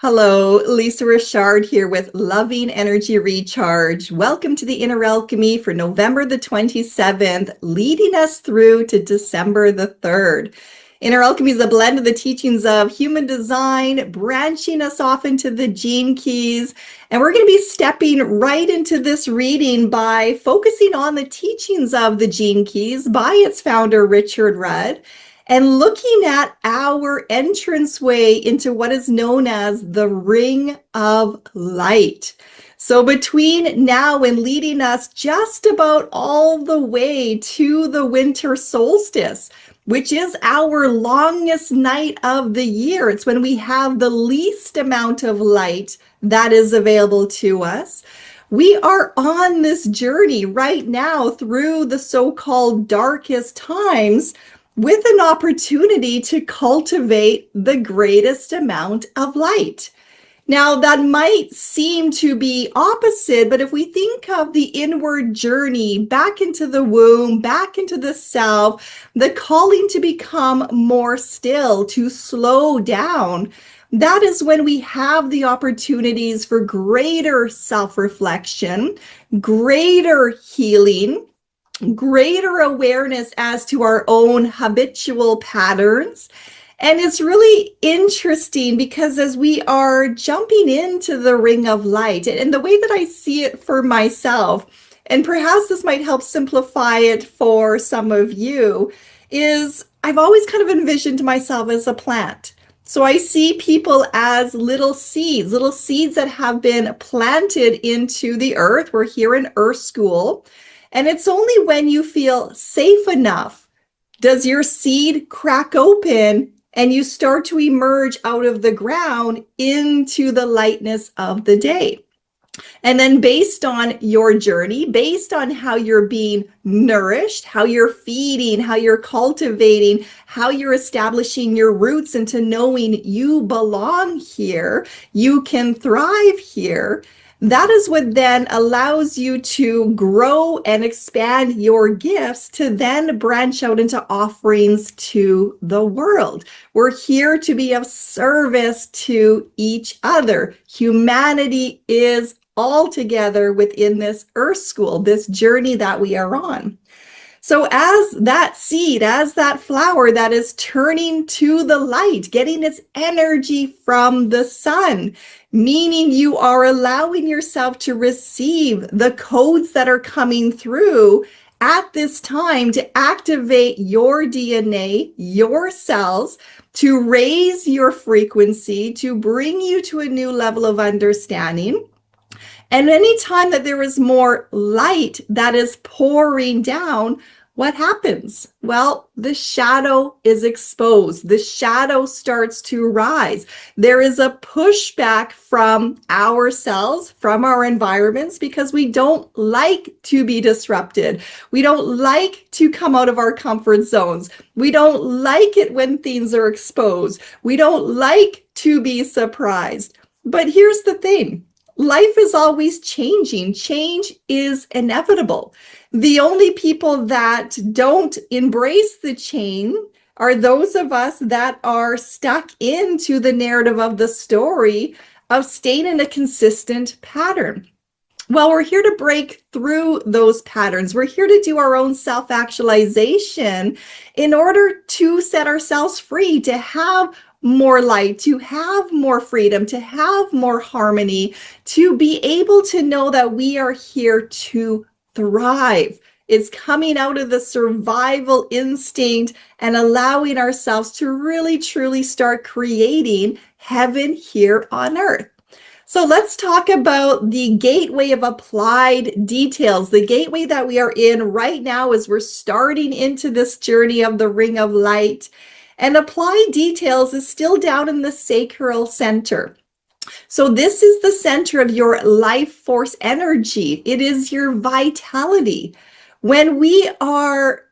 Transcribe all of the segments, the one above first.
Hello, Lisa Richard here with Loving Energy Recharge. Welcome to the Inner Alchemy for November the 27th, leading us through to December the 3rd. Inner Alchemy is a blend of the teachings of human design, branching us off into the gene keys. And we're going to be stepping right into this reading by focusing on the teachings of the gene keys by its founder, Richard Rudd, and looking at our entranceway into what is known as the Ring of Light. So between now and leading us just about all the way to the winter solstice, which is our longest night of the year, it's when we have the least amount of light that is available to us. We are on this journey right now through the so-called darkest times, with an opportunity to cultivate the greatest amount of light. Now, that might seem to be opposite, but if we think of the inward journey back into the womb, back into the self, the calling to become more still, to slow down, that is when we have the opportunities for greater self-reflection, greater healing, greater awareness as to our own habitual patterns. And it's really interesting because as we are jumping into the ring of light, and the way that I see it for myself, and perhaps this might help simplify it for some of you, is I've always kind of envisioned myself as a plant. So I see people as little seeds that have been planted into the earth. We're here in Earth School. And it's only when you feel safe enough does your seed crack open and you start to emerge out of the ground into the lightness of the day. And then based on your journey, based on how you're being nourished, how you're feeding, how you're cultivating, how you're establishing your roots into knowing you belong here, you can thrive here. That is what then allows you to grow and expand your gifts to then branch out into offerings to the world. We're here to be of service to each other. Humanity is all together within this Earth School, this journey that we are on. So as that seed, as that flower that is turning to the light, getting its energy from the sun, meaning you are allowing yourself to receive the codes that are coming through at this time to activate your DNA, your cells, to raise your frequency, to bring you to a new level of understanding. And anytime that there is more light that is pouring down, what happens? Well, the shadow is exposed. The shadow starts to rise. There is a pushback from ourselves, from our environments, because we don't like to be disrupted. We don't like to come out of our comfort zones. We don't like it when things are exposed. We don't like to be surprised. But here's the thing. Life is always changing. Change is inevitable. The only people that don't embrace the change are those of us that are stuck into the narrative of the story of staying in a consistent pattern. Well, we're here to break through those patterns. We're here to do our own self-actualization in order to set ourselves free, to have more light, to have more freedom, to have more harmony, to be able to know that we are here to thrive. It's coming out of the survival instinct and allowing ourselves to really, truly start creating heaven here on earth. So let's talk about the gateway of applied details, the gateway that we are in right now as we're starting into this journey of the Ring of Light. And applied details is still down in the sacral center. So this is the center of your life force energy. It is your vitality. When we are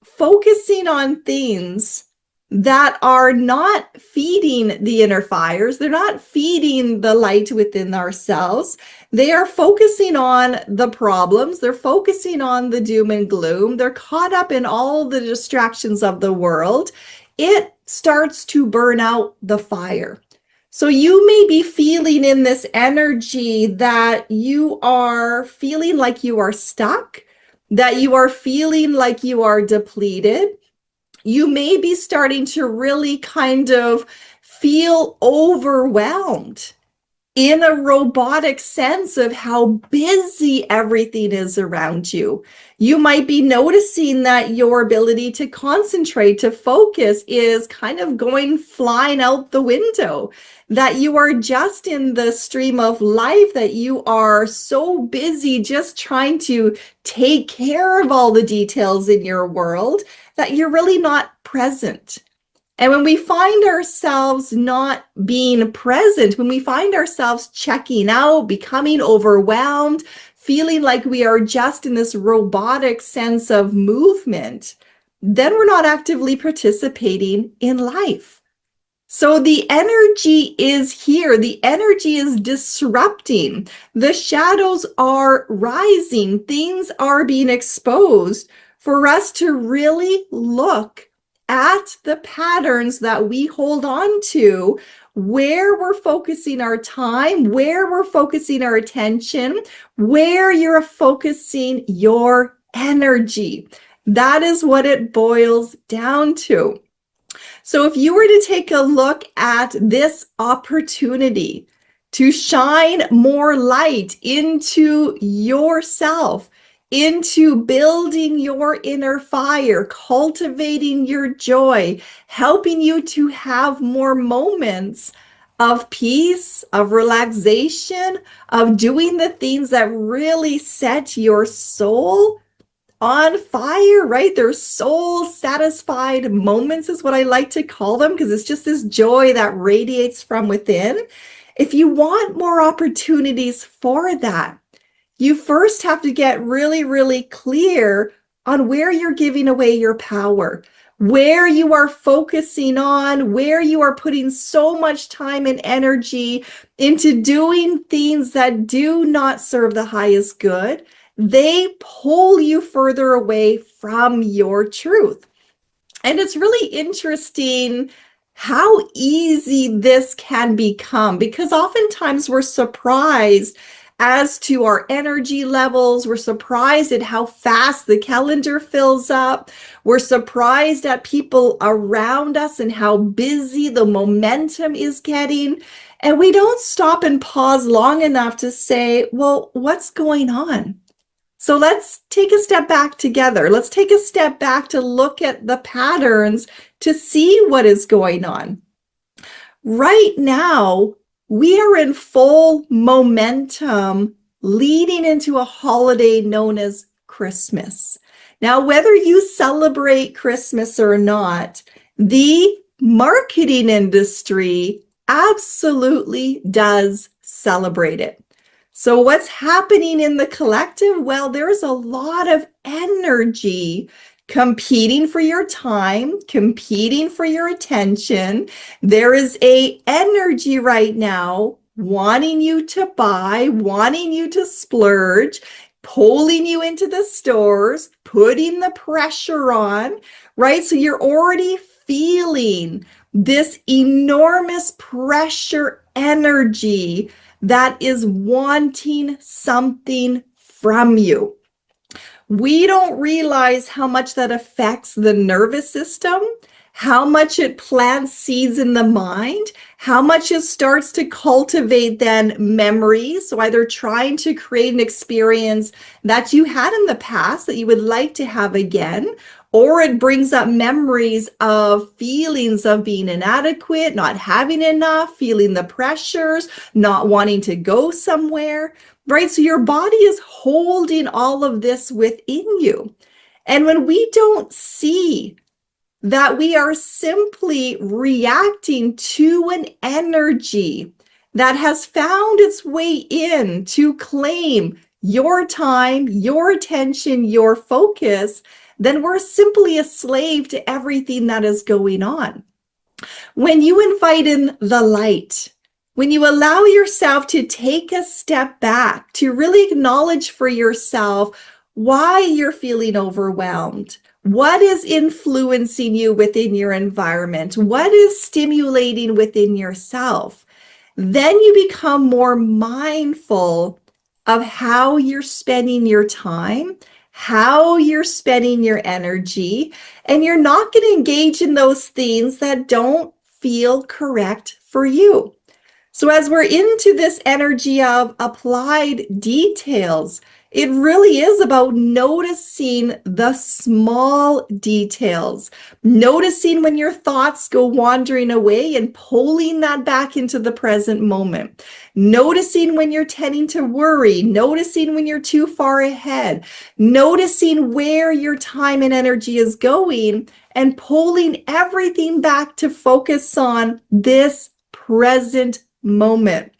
focusing on things that are not feeding the inner fires, they're not feeding the light within ourselves, they are focusing on the problems, they're focusing on the doom and gloom, they're caught up in all the distractions of the world, it starts to burn out the fire. So you may be feeling in this energy that you are feeling like you are stuck, that you are feeling like you are depleted. You may be starting to really kind of feel overwhelmed in a robotic sense of how busy everything is around you. You might be noticing that your ability to concentrate, to focus is kind of going flying out the window, that you are just in the stream of life, that you are so busy just trying to take care of all the details in your world that you're really not present. And when we find ourselves not being present, when we find ourselves checking out, becoming overwhelmed, feeling like we are just in this robotic sense of movement, then we're not actively participating in life. So the energy is here. The energy is disrupting. The shadows are rising. Things are being exposed for us to really look at the patterns that we hold on to, where we're focusing our time, where we're focusing our attention, where you're focusing your energy. That is what it boils down to. So if you were to take a look at this opportunity to shine more light into yourself, into building your inner fire, cultivating your joy, helping you to have more moments of peace, of relaxation, of doing the things that really set your soul on fire, right? They're soul satisfied moments, is what I like to call them, because it's just this joy that radiates from within. If you want more opportunities for that, you first have to get really, really clear on where you're giving away your power, where you are focusing on, where you are putting so much time and energy into doing things that do not serve the highest good. They pull you further away from your truth. And it's really interesting how easy this can become, because oftentimes we're surprised as to our energy levels. We're surprised at how fast the calendar fills up. We're surprised at people around us and how busy the momentum is getting. And we don't stop and pause long enough to say, well, what's going on? So let's take a step back together. Let's take a step back to look at the patterns to see what is going on. Right now, we are in full momentum leading into a holiday known as Christmas. Now, whether you celebrate Christmas or not, the marketing industry absolutely does celebrate it. So what's happening in the collective? Well, there's a lot of energy competing for your time, competing for your attention. There is a energy right now wanting you to buy, wanting you to splurge, pulling you into the stores, putting the pressure on, right? So you're already feeling this enormous pressure energy that is wanting something from you. We don't realize how much that affects the nervous system, how much it plants seeds in the mind, how much it starts to cultivate then memories. So either trying to create an experience that you had in the past that you would like to have again, or it brings up memories of feelings of being inadequate, not having enough, feeling the pressures, not wanting to go somewhere, right? So your body is holding all of this within you. And when we don't see that we are simply reacting to an energy that has found its way in to claim your time, your attention, your focus, then we're simply a slave to everything that is going on. When you invite in the light, when you allow yourself to take a step back, to really acknowledge for yourself why you're feeling overwhelmed, what is influencing you within your environment, what is stimulating within yourself, Then you become more mindful of how you're spending your time, how you're spending your energy, and you're not going to engage in those things that don't feel correct for you. So, as we're into this energy of applied details, it really is about noticing the small details, noticing when your thoughts go wandering away and pulling that back into the present moment, noticing when you're tending to worry, noticing when you're too far ahead, noticing where your time and energy is going, and pulling everything back to focus on this present moment.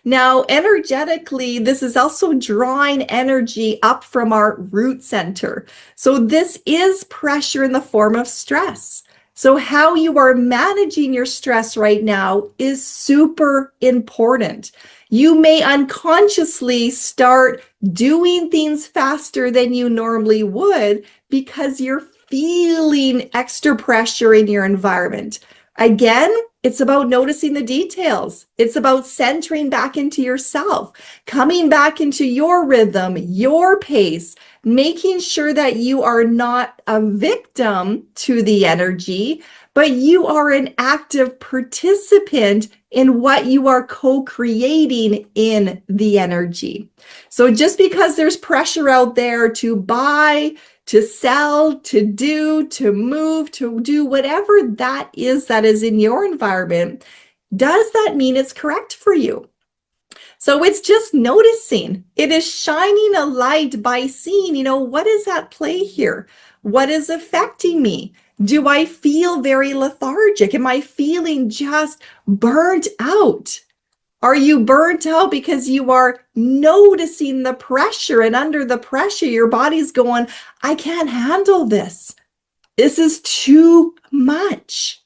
Now, energetically, this is also drawing energy up from our root center. So this is pressure in the form of stress. So how you are managing your stress right now is super important. You may unconsciously start doing things faster than you normally would because you're feeling extra pressure in your environment. Again, it's about noticing the details. It's about centering back into yourself, coming back into your rhythm, your pace, making sure that you are not a victim to the energy, but you are an active participant in what you are co-creating in the energy. So just because there's pressure out there to buy, to sell, to do, to move, to do whatever that is in your environment, does that mean it's correct for you? So it's just noticing. It is shining a light by seeing, what is at play here? What is affecting me? Do I feel very lethargic? Am I feeling just burnt out? Are you burnt out because you are noticing the pressure, and under the pressure, your body's going, I can't handle this. This is too much.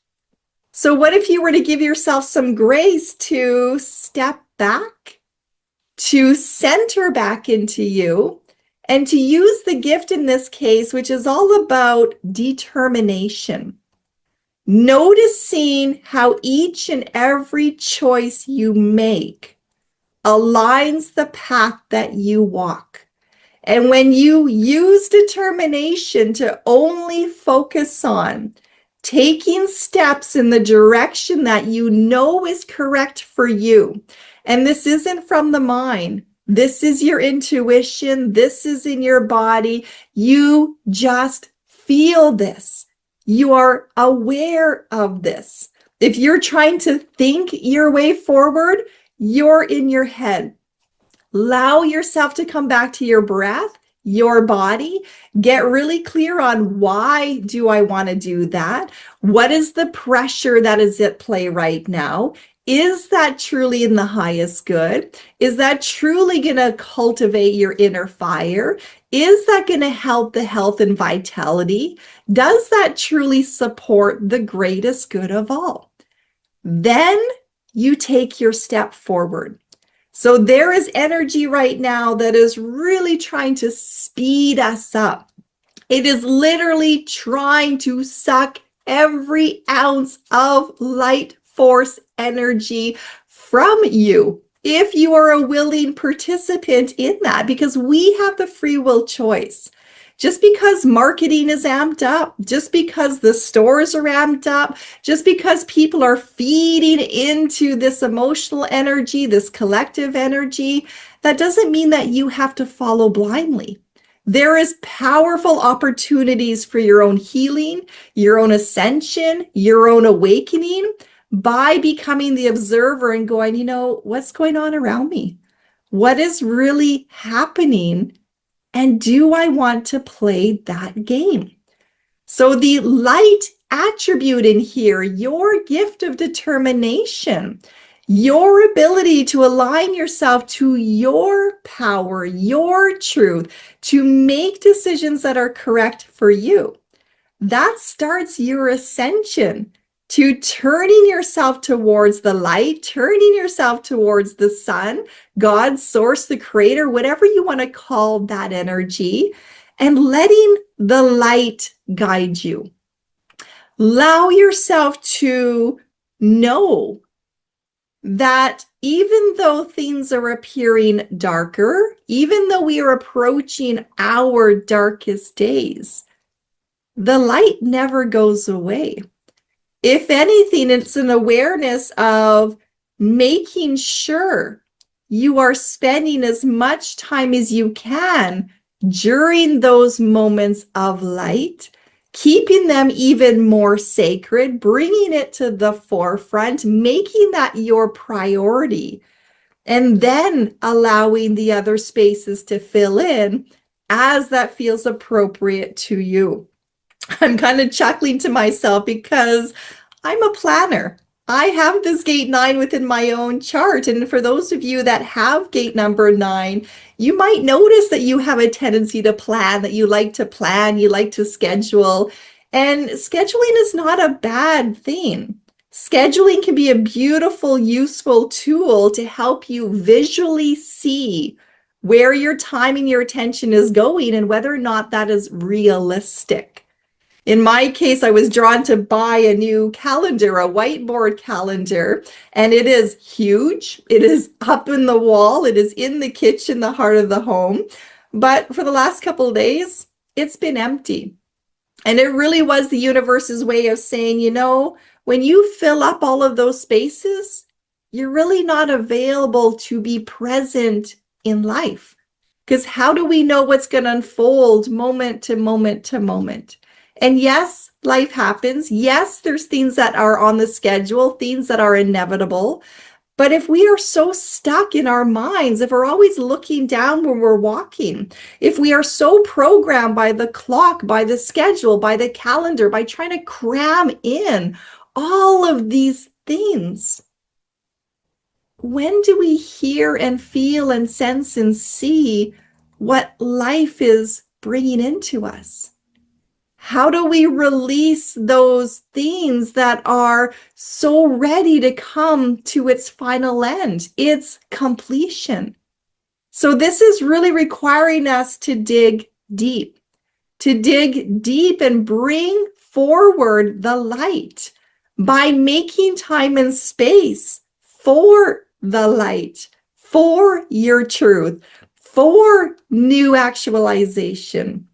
So what if you were to give yourself some grace to step back, to center back into you, and to use the gift in this case, which is all about determination. Noticing how each and every choice you make aligns the path that you walk. And when you use determination to only focus on taking steps in the direction that you know is correct for you, and this isn't from the mind, this is your intuition, this is in your body, you just feel this. You are aware of this. If you're trying to think your way forward, you're in your head. Allow yourself to come back to your breath, your body. Get really clear on why do I want to do that? What is the pressure that is at play right now? Is that truly in the highest good? Is that truly going to cultivate your inner fire? Is that going to help the health and vitality? Does that truly support the greatest good of all? Then you take your step forward. So there is energy right now that is really trying to speed us up. It is literally trying to suck every ounce of light force energy from you, if you are a willing participant in that, because we have the free will choice. Just because marketing is amped up, just because the stores are amped up, just because people are feeding into this emotional energy, this collective energy, that doesn't mean that you have to follow blindly. There is powerful opportunities for your own healing, your own ascension, your own awakening by becoming the observer and going, what's going on around me? What is really happening? And do I want to play that game? So the light attribute in here, your gift of determination, your ability to align yourself to your power, your truth, to make decisions that are correct for you. That starts your ascension to turning yourself towards the light, turning yourself towards the sun, God, source, the creator, whatever you want to call that energy, and letting the light guide you. Allow yourself to know that even though things are appearing darker, even though we are approaching our darkest days, the light never goes away. If anything, it's an awareness of making sure you are spending as much time as you can during those moments of light, keeping them even more sacred, bringing it to the forefront, making that your priority, and then allowing the other spaces to fill in as that feels appropriate to you. I'm kind of chuckling to myself because I'm a planner. I have this gate 9 within my own chart. And for those of you that have gate number 9, you might notice that you have a tendency to plan, that you like to plan, you like to schedule. And scheduling is not a bad thing. Scheduling can be a beautiful, useful tool to help you visually see where your time and your attention is going and whether or not that is realistic. In my case, I was drawn to buy a new calendar, a whiteboard calendar, and it is huge. It is up in the wall. It is in the kitchen, the heart of the home. But for the last couple of days, it's been empty. And it really was the universe's way of saying, when you fill up all of those spaces, you're really not available to be present in life. Because how do we know what's going to unfold moment to moment to moment? And yes, life happens. Yes, there's things that are on the schedule, things that are inevitable. But if we are so stuck in our minds, if we're always looking down when we're walking, if we are so programmed by the clock, by the schedule, by the calendar, by trying to cram in all of these things, when do we hear and feel and sense and see what life is bringing into us? How do we release those things that are so ready to come to its final end, its completion? So this is really requiring us to dig deep and bring forward the light by making time and space for the light, for your truth, for new actualization.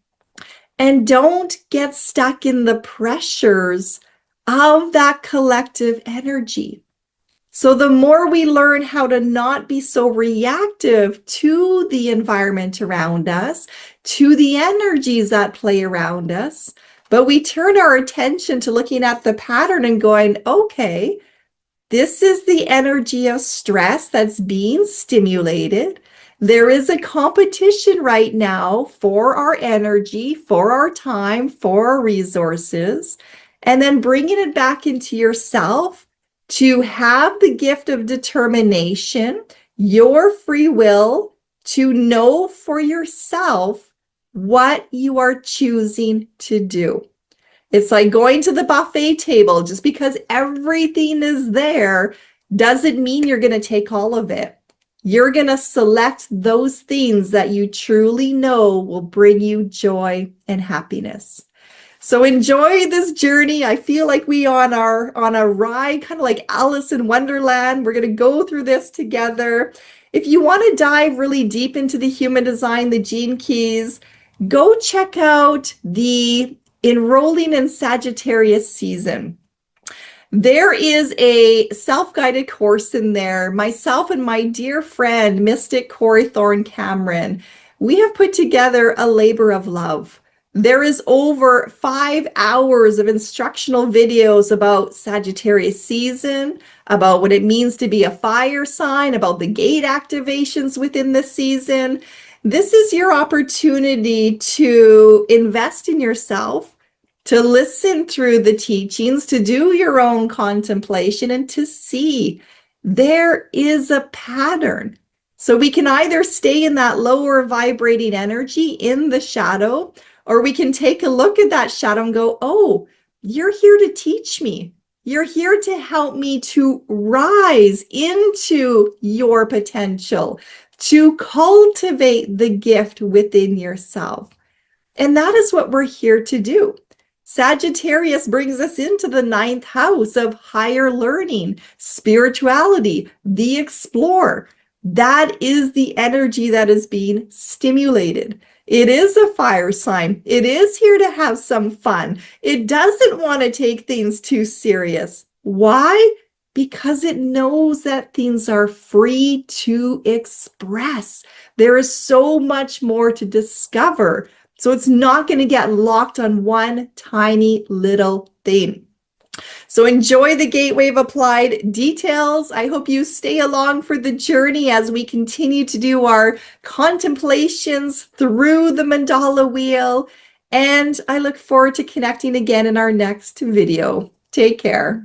And don't get stuck in the pressures of that collective energy. So the more we learn how to not be so reactive to the environment around us, to the energies that play around us, but we turn our attention to looking at the pattern and going, okay, this is the energy of stress that's being stimulated. There is a competition right now for our energy, for our time, for our resources, and then bringing it back into yourself to have the gift of determination, your free will, to know for yourself what you are choosing to do. It's like going to the buffet table. Just because everything is there doesn't mean you're going to take all of it. You're going to select those things that you truly know will bring you joy and happiness. So enjoy this journey. I feel like we on a ride, kind of like Alice in Wonderland. We're going to go through this together. If you want to dive really deep into the human design, the gene keys, go check out the Enrolling in Sagittarius season. There is a self-guided course in there. Myself and my dear friend, Mystic Corey Thorne Cameron, we have put together a labor of love. There is over 5 hours of instructional videos about Sagittarius season, about what it means to be a fire sign, about the gate activations within the season. This is your opportunity to invest in yourself, to listen through the teachings, to do your own contemplation, and to see there is a pattern. So we can either stay in that lower vibrating energy in the shadow, or we can take a look at that shadow and go, oh, you're here to teach me. You're here to help me to rise into your potential, to cultivate the gift within yourself. And that is what we're here to do. Sagittarius brings us into the 9th house of higher learning, spirituality, the explorer. That is the energy that is being stimulated. It is a fire sign. It is here to have some fun. It doesn't want to take things too serious. Why? Because it knows that things are free to express. There is so much more to discover. So it's not going to get locked on one tiny little thing. So enjoy the Gateway of Applied details. I hope you stay along for the journey as we continue to do our contemplations through the mandala wheel. And I look forward to connecting again in our next video. Take care.